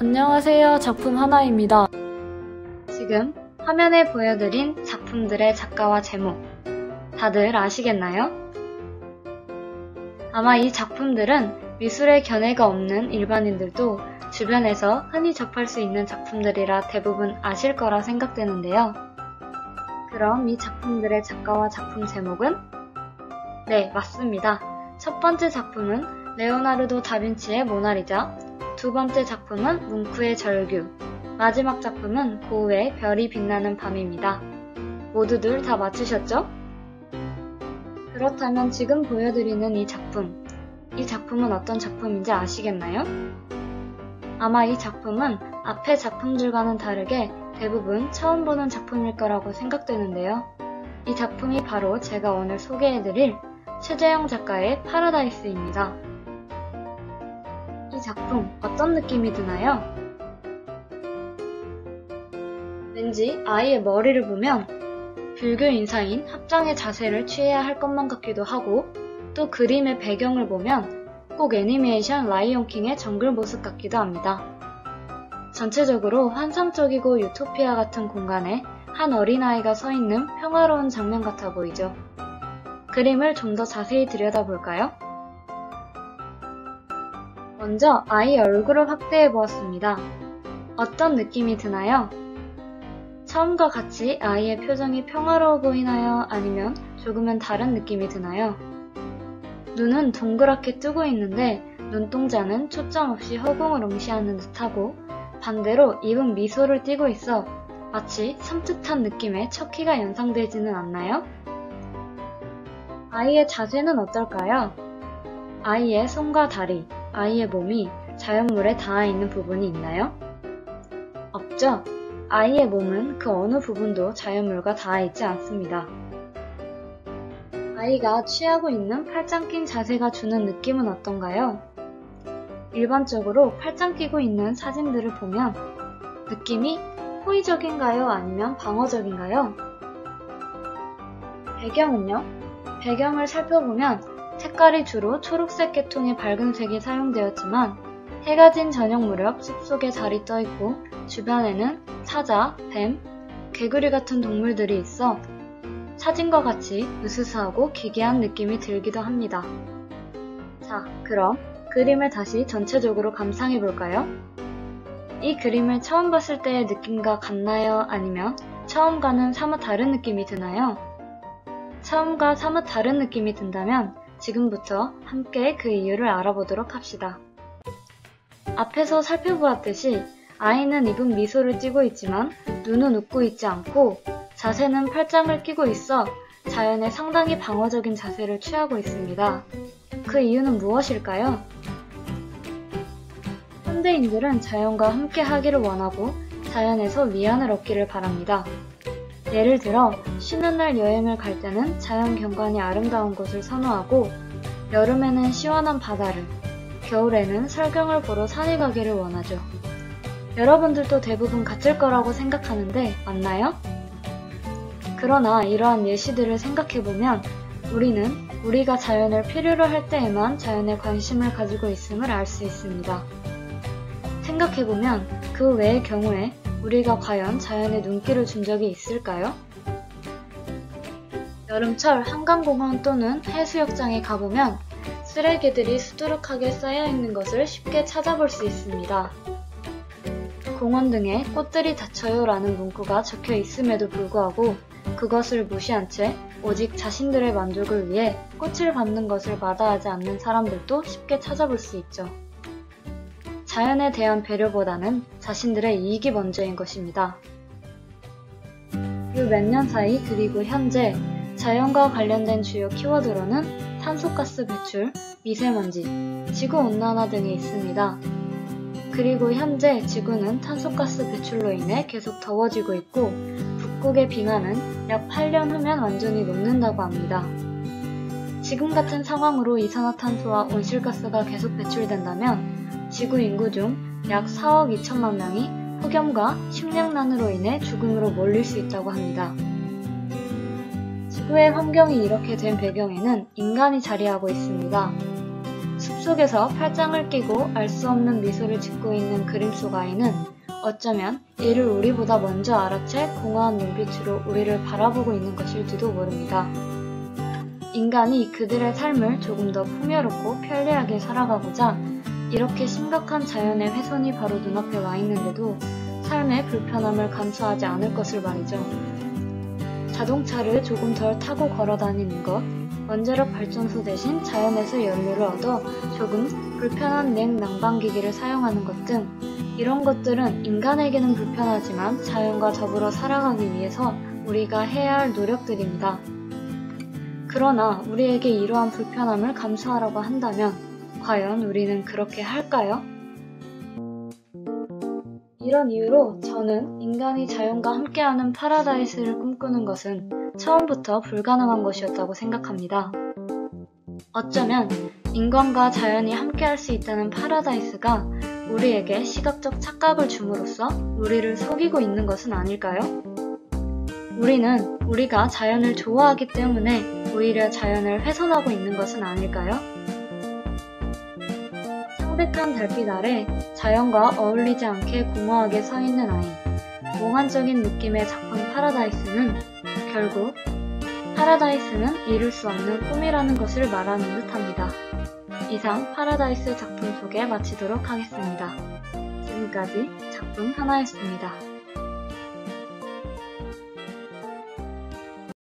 안녕하세요. 작품 하나입니다. 지금 화면에 보여드린 작품들의 작가와 제목, 다들 아시겠나요? 아마 이 작품들은 미술의 견해가 없는 일반인들도 주변에서 흔히 접할 수 있는 작품들이라 대부분 아실 거라 생각되는데요. 그럼 이 작품들의 작가와 작품 제목은? 네, 맞습니다. 첫 번째 작품은 레오나르도 다빈치의 모나리자, 두 번째 작품은 뭉크의 절규, 마지막 작품은 고흐의 별이 빛나는 밤입니다. 모두들 다 맞추셨죠? 그렇다면 지금 보여드리는 이 작품은 어떤 작품인지 아시겠나요? 아마 이 작품은 앞의 작품들과는 다르게 대부분 처음 보는 작품일 거라고 생각되는데요. 이 작품이 바로 제가 오늘 소개해드릴 최재영 작가의 파라다이스입니다. 이 작품 어떤 느낌이 드나요? 왠지 아이의 머리를 보면 불교 인사인 합장의 자세를 취해야 할 것만 같기도 하고, 또 그림의 배경을 보면 꼭 애니메이션 라이온킹의 정글 모습 같기도 합니다. 전체적으로 환상적이고 유토피아 같은 공간에 한 어린아이가 서 있는 평화로운 장면 같아 보이죠. 그림을 좀 더 자세히 들여다볼까요? 먼저 아이의 얼굴을 확대해 보았습니다. 어떤 느낌이 드나요? 처음과 같이 아이의 표정이 평화로워 보이나요? 아니면 조금은 다른 느낌이 드나요? 눈은 동그랗게 뜨고 있는데 눈동자는 초점 없이 허공을 응시하는 듯하고, 반대로 입은 미소를 띠고 있어 마치 섬뜩한 느낌의 척키가 연상되지는 않나요? 아이의 자세는 어떨까요? 아이의 손과 다리, 아이의 몸이 자연물에 닿아 있는 부분이 있나요? 없죠? 아이의 몸은 그 어느 부분도 자연물과 닿아 있지 않습니다. 아이가 취하고 있는 팔짱 낀 자세가 주는 느낌은 어떤가요? 일반적으로 팔짱 끼고 있는 사진들을 보면 느낌이 호의적인가요? 아니면 방어적인가요? 배경은요? 배경을 살펴보면 색깔이 주로 초록색 계통의 밝은 색이 사용되었지만 해가 진 저녁 무렵 숲속에 달이 떠있고 주변에는 사자, 뱀, 개구리 같은 동물들이 있어 사진과 같이 으스스하고 기괴한 느낌이 들기도 합니다. 자, 그럼 그림을 다시 전체적으로 감상해볼까요? 이 그림을 처음 봤을 때의 느낌과 같나요? 아니면 처음과는 사뭇 다른 느낌이 드나요? 처음과 사뭇 다른 느낌이 든다면 지금부터 함께 그 이유를 알아보도록 합시다. 앞에서 살펴보았듯이 아이는 입은 미소를 띠고 있지만 눈은 웃고 있지 않고 자세는 팔짱을 끼고 있어 자연에 상당히 방어적인 자세를 취하고 있습니다. 그 이유는 무엇일까요? 현대인들은 자연과 함께 하기를 원하고 자연에서 위안을 얻기를 바랍니다. 예를 들어 쉬는 날 여행을 갈 때는 자연 경관이 아름다운 곳을 선호하고, 여름에는 시원한 바다를, 겨울에는 설경을 보러 산에 가기를 원하죠. 여러분들도 대부분 같을 거라고 생각하는데 맞나요? 그러나 이러한 예시들을 생각해보면 우리는 우리가 자연을 필요로 할 때에만 자연에 관심을 가지고 있음을 알 수 있습니다. 생각해보면 그 외의 경우에 우리가 과연 자연에 눈길을 준 적이 있을까요? 여름철 한강공원 또는 해수욕장에 가보면 쓰레기들이 수두룩하게 쌓여있는 것을 쉽게 찾아볼 수 있습니다. 공원 등에 꽃들이 닫혀요 라는 문구가 적혀 있음에도 불구하고 그것을 무시한 채 오직 자신들의 만족을 위해 꽃을 받는 것을 마다하지 않는 사람들도 쉽게 찾아볼 수 있죠. 자연에 대한 배려보다는 자신들의 이익이 먼저인 것입니다. 이 몇 년 사이 그리고 현재 자연과 관련된 주요 키워드로는 탄소가스 배출, 미세먼지, 지구온난화 등이 있습니다. 그리고 현재 지구는 탄소가스 배출로 인해 계속 더워지고 있고 북극의 빙하는 약 8년 후면 완전히 녹는다고 합니다. 지금 같은 상황으로 이산화탄소와 온실가스가 계속 배출된다면 지구 인구 중 약 4억 2천만 명이 폭염과 식량난으로 인해 죽음으로 몰릴 수 있다고 합니다. 지구의 환경이 이렇게 된 배경에는 인간이 자리하고 있습니다. 속에서 팔짱을 끼고 알 수 없는 미소를 짓고 있는 그림 속 아이는 어쩌면 이를 우리보다 먼저 알아채 공허한 눈빛으로 우리를 바라보고 있는 것일지도 모릅니다. 인간이 그들의 삶을 조금 더 풍요롭고 편리하게 살아가고자 이렇게 심각한 자연의 훼손이 바로 눈앞에 와 있는데도 삶의 불편함을 감수하지 않을 것을 말이죠. 자동차를 조금 덜 타고 걸어 다니는 것, 원자력 발전소 대신 자연에서 연료를 얻어 조금 불편한 냉난방기기를 사용하는 것 등 이런 것들은 인간에게는 불편하지만 자연과 더불어 살아가기 위해서 우리가 해야 할 노력들입니다. 그러나 우리에게 이러한 불편함을 감수하라고 한다면 과연 우리는 그렇게 할까요? 이런 이유로 저는 인간이 자연과 함께하는 파라다이스를 꿈꾸는 것은 처음부터 불가능한 것이었다고 생각합니다. 어쩌면 인간과 자연이 함께할 수 있다는 파라다이스가 우리에게 시각적 착각을 줌으로써 우리를 속이고 있는 것은 아닐까요? 우리는 우리가 자연을 좋아하기 때문에 오히려 자연을 훼손하고 있는 것은 아닐까요? 창백한 달빛 아래 자연과 어울리지 않게 공허하게 서 있는 아이, 몽환적인 느낌의 작품 파라다이스는 결국 파라다이스는 이룰 수 없는 꿈이라는 것을 말하는 듯합니다. 이상 파라다이스 작품 소개 마치도록 하겠습니다. 지금까지 작품 하나였습니다.